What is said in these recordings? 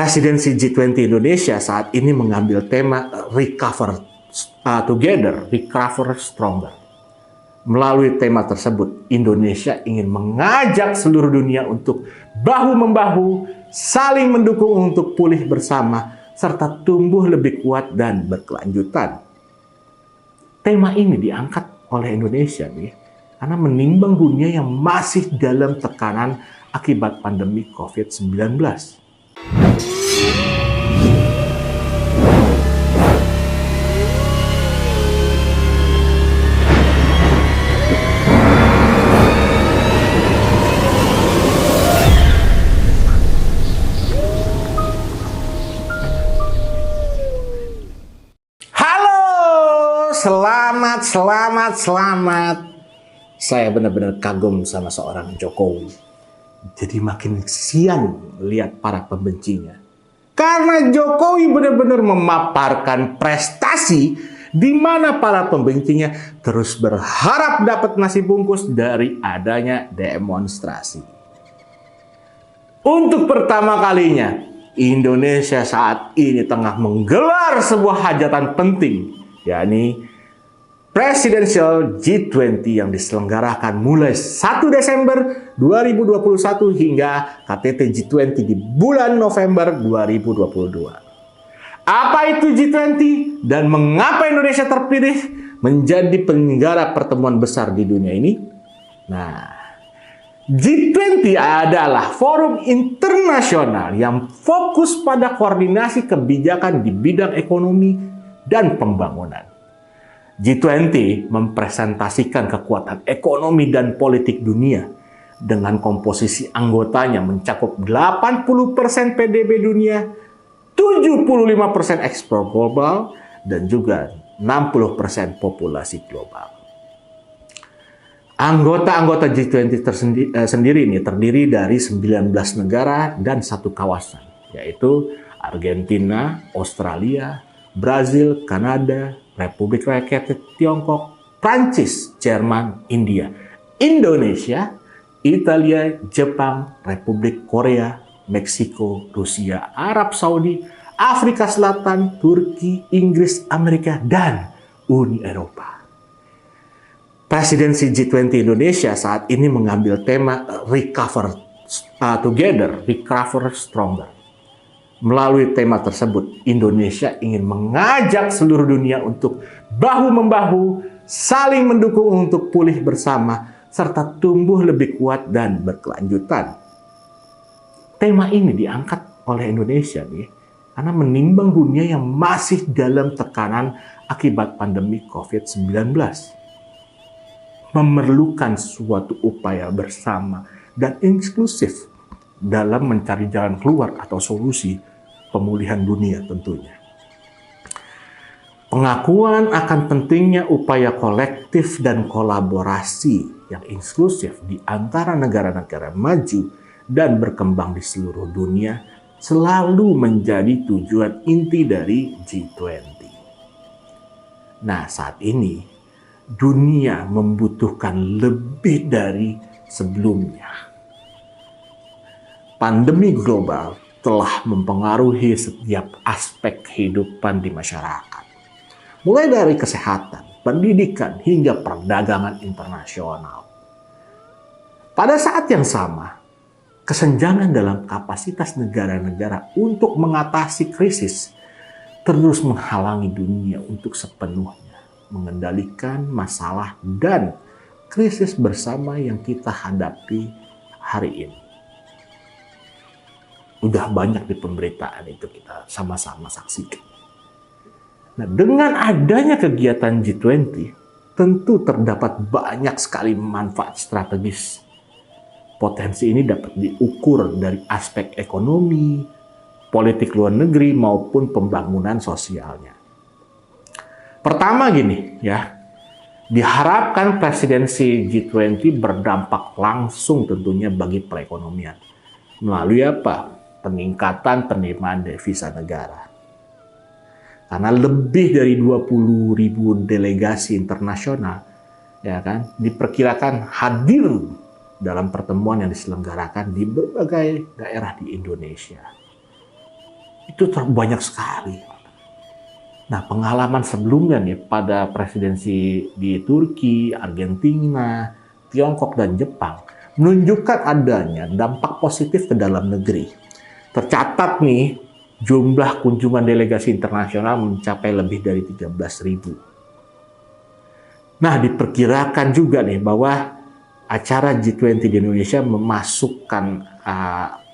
Presidensi G20 Indonesia saat ini mengambil tema Recover Together, Recover Stronger. Melalui tema tersebut, Indonesia ingin mengajak seluruh dunia untuk bahu-membahu, saling mendukung untuk pulih bersama, serta tumbuh lebih kuat dan berkelanjutan. Tema ini diangkat oleh Indonesia nih, karena menimbang dunia yang masih dalam tekanan akibat pandemi COVID-19. Selamat. Saya benar-benar kagum sama seorang Jokowi. Jadi makin kesian lihat para pembencinya. Karena Jokowi benar-benar memaparkan prestasi di mana para pembencinya terus berharap dapat nasi bungkus dari adanya demonstrasi. Untuk pertama kalinya, Indonesia saat ini tengah menggelar sebuah hajatan penting, yakni Presidential G20 yang diselenggarakan mulai 1 Desember 2021 hingga KTT G20 di bulan November 2022. Apa itu G20 dan mengapa Indonesia terpilih menjadi penyelenggara pertemuan besar di dunia ini? Nah, G20 adalah forum internasional yang fokus pada koordinasi kebijakan di bidang ekonomi dan pembangunan. G20 mempresentasikan kekuatan ekonomi dan politik dunia dengan komposisi anggotanya mencakup 80% PDB dunia, 75% ekspor global, dan juga 60% populasi global. Anggota-anggota G20 sendiri ini terdiri dari 19 negara dan satu kawasan, yaitu Argentina, Australia, Brazil, Kanada, Republik Rakyat Tiongkok, Prancis, Jerman, India, Indonesia, Italia, Jepang, Republik Korea, Meksiko, Rusia, Arab Saudi, Afrika Selatan, Turki, Inggris, Amerika, dan Uni Eropa. Presidensi G20 Indonesia saat ini mengambil tema Recover Together, Recover Stronger. Melalui tema tersebut, Indonesia ingin mengajak seluruh dunia untuk bahu-membahu, saling mendukung untuk pulih bersama, serta tumbuh lebih kuat dan berkelanjutan. Tema ini diangkat oleh Indonesia nih, karena menimbang dunia yang masih dalam tekanan akibat pandemi COVID-19. Memerlukan suatu upaya bersama dan inklusif dalam mencari jalan keluar atau solusi pemulihan dunia tentunya. Pengakuan akan pentingnya upaya kolektif dan kolaborasi yang inklusif di antara negara-negara maju dan berkembang di seluruh dunia selalu menjadi tujuan inti dari G20. Nah, saat ini dunia membutuhkan lebih dari sebelumnya. Pandemi global telah mempengaruhi setiap aspek kehidupan di masyarakat. Mulai dari kesehatan, pendidikan, hingga perdagangan internasional. Pada saat yang sama, kesenjangan dalam kapasitas negara-negara untuk mengatasi krisis terus menghalangi dunia untuk sepenuhnya mengendalikan masalah dan krisis bersama yang kita hadapi hari ini. Udah banyak di pemberitaan itu kita sama-sama saksikan. Nah, dengan adanya kegiatan G20, tentu terdapat banyak sekali manfaat strategis. Potensi ini dapat diukur dari aspek ekonomi, politik luar negeri, maupun pembangunan sosialnya. Pertama gini ya, diharapkan presidensi G20 berdampak langsung tentunya bagi perekonomian. Melalui apa? Peningkatan penerimaan devisa negara. Karena lebih dari 20.000 delegasi internasional ya kan diperkirakan hadir dalam pertemuan yang diselenggarakan di berbagai daerah di Indonesia. Itu banyak sekali. Nah, pengalaman sebelumnya nih pada presidensi di Turki, Argentina, Tiongkok, dan Jepang menunjukkan adanya dampak positif ke dalam negeri. Tercatat nih, jumlah kunjungan delegasi internasional mencapai lebih dari 13.000. Nah, diperkirakan juga nih bahwa acara G20 di Indonesia memasukkan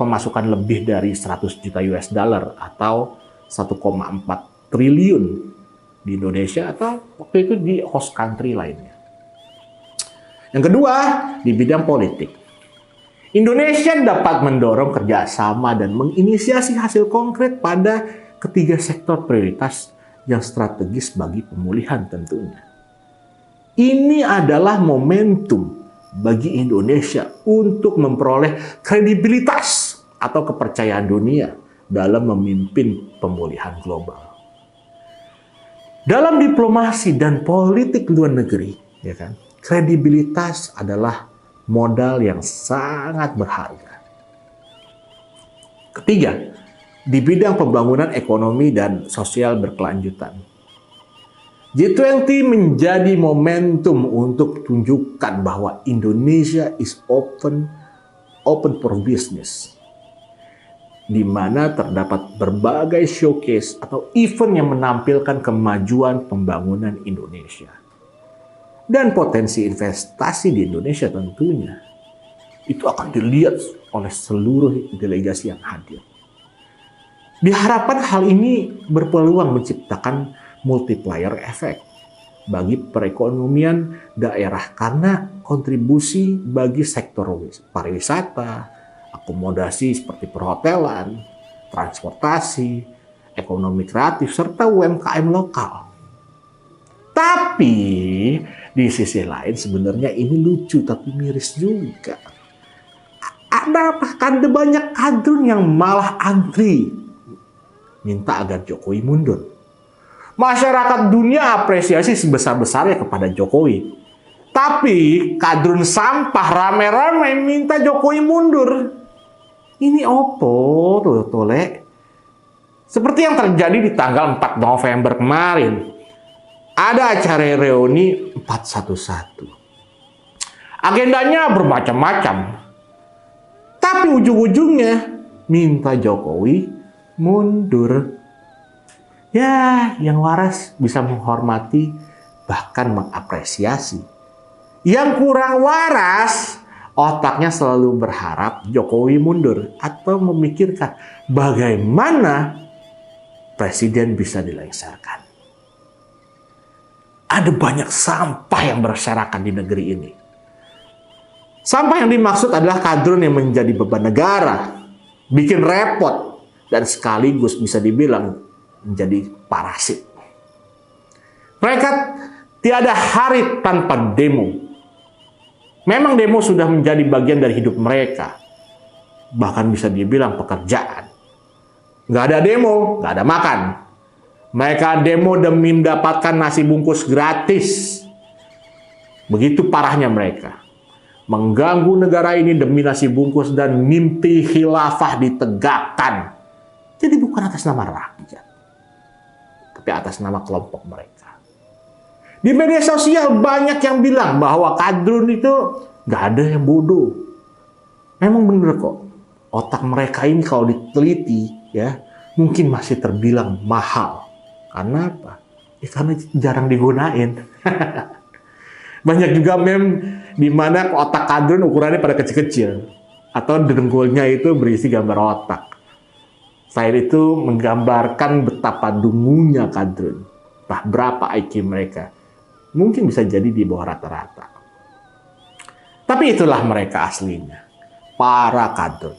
pemasukan lebih dari 100 juta US dollar atau 1,4 triliun di Indonesia atau waktu itu di host country lainnya. Yang kedua, di bidang politik. Indonesia dapat mendorong kerjasama dan menginisiasi hasil konkret pada ketiga sektor prioritas yang strategis bagi pemulihan tentunya. Ini adalah momentum bagi Indonesia untuk memperoleh kredibilitas atau kepercayaan dunia dalam memimpin pemulihan global. Dalam diplomasi dan politik luar negeri, ya kan, kredibilitas adalah modal yang sangat berharga. Ketiga, di bidang pembangunan ekonomi dan sosial berkelanjutan. G20 menjadi momentum untuk tunjukkan bahwa Indonesia is open for business, di mana terdapat berbagai showcase atau event yang menampilkan kemajuan pembangunan Indonesia. Dan potensi investasi di Indonesia tentunya itu akan dilihat oleh seluruh delegasi yang hadir. Diharapkan hal ini berpeluang menciptakan multiplier effect bagi perekonomian daerah karena kontribusi bagi sektor pariwisata, akomodasi seperti perhotelan, transportasi, ekonomi kreatif, serta UMKM lokal. Tapi di sisi lain sebenarnya ini lucu tapi miris juga. Ada banyak kader yang malah antri minta agar Jokowi mundur. Masyarakat dunia apresiasi sebesar-besarnya kepada Jokowi. Tapi kadrun sampah rame-rame minta Jokowi mundur. Ini opo tuh tolek. Seperti yang terjadi di tanggal 4 November kemarin. Ada acara reuni 411. Agendanya bermacam-macam. Tapi ujung-ujungnya minta Jokowi mundur. Ya, yang waras bisa menghormati bahkan mengapresiasi. Yang kurang waras, otaknya selalu berharap Jokowi mundur atau memikirkan bagaimana presiden bisa dilengsarkan. Ada banyak sampah yang berserakan di negeri ini. Sampah yang dimaksud adalah kadrun yang menjadi beban negara, bikin repot, dan sekaligus bisa dibilang menjadi parasit. Mereka tiada hari tanpa demo. Memang demo sudah menjadi bagian dari hidup mereka. Bahkan bisa dibilang pekerjaan. Nggak ada demo, nggak ada makan. Mereka demo demi mendapatkan nasi bungkus gratis. Begitu parahnya mereka. Mengganggu negara ini demi nasi bungkus dan mimpi khilafah ditegakkan. Jadi bukan atas nama rakyat, tapi atas nama kelompok mereka. Di media sosial banyak yang bilang bahwa kadrun itu nggak ada yang bodoh. Memang bener kok. Otak mereka ini kalau diteliti ya mungkin masih terbilang mahal. Karena apa? Ya, karena jarang digunain. Banyak juga meme di mana otak kadrun ukurannya pada kecil-kecil. Atau dengkulnya itu berisi gambar otak. Selain itu menggambarkan betapa dungunya kadrun. Berapa IQ mereka. Mungkin bisa jadi di bawah rata-rata. Tapi itulah mereka aslinya. Para kadrun.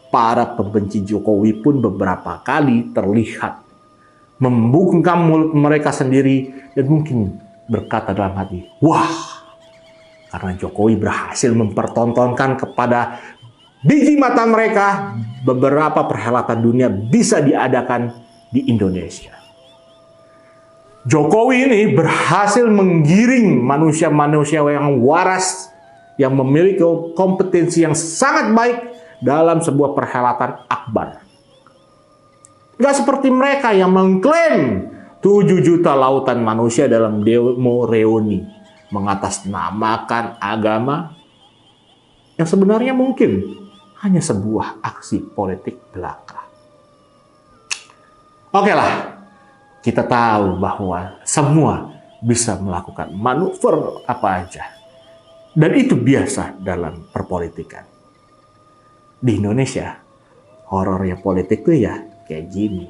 Para pembenci Jokowi pun beberapa kali terlihat membungkam mulut mereka sendiri dan mungkin berkata dalam hati, wah, karena Jokowi berhasil mempertontonkan kepada biji mata mereka beberapa perhelatan dunia bisa diadakan di Indonesia. Jokowi ini berhasil menggiring manusia-manusia yang waras, yang memiliki kompetensi yang sangat baik dalam sebuah perhelatan akbar. Nggak seperti mereka yang mengklaim 7 juta lautan manusia dalam demo reuni mengatasnamakan agama yang sebenarnya mungkin hanya sebuah aksi politik belaka. Oke lah, kita tahu bahwa semua bisa melakukan manuver apa aja. Dan itu biasa dalam perpolitikan. Di Indonesia, horornya politik tuh ya kayak gini.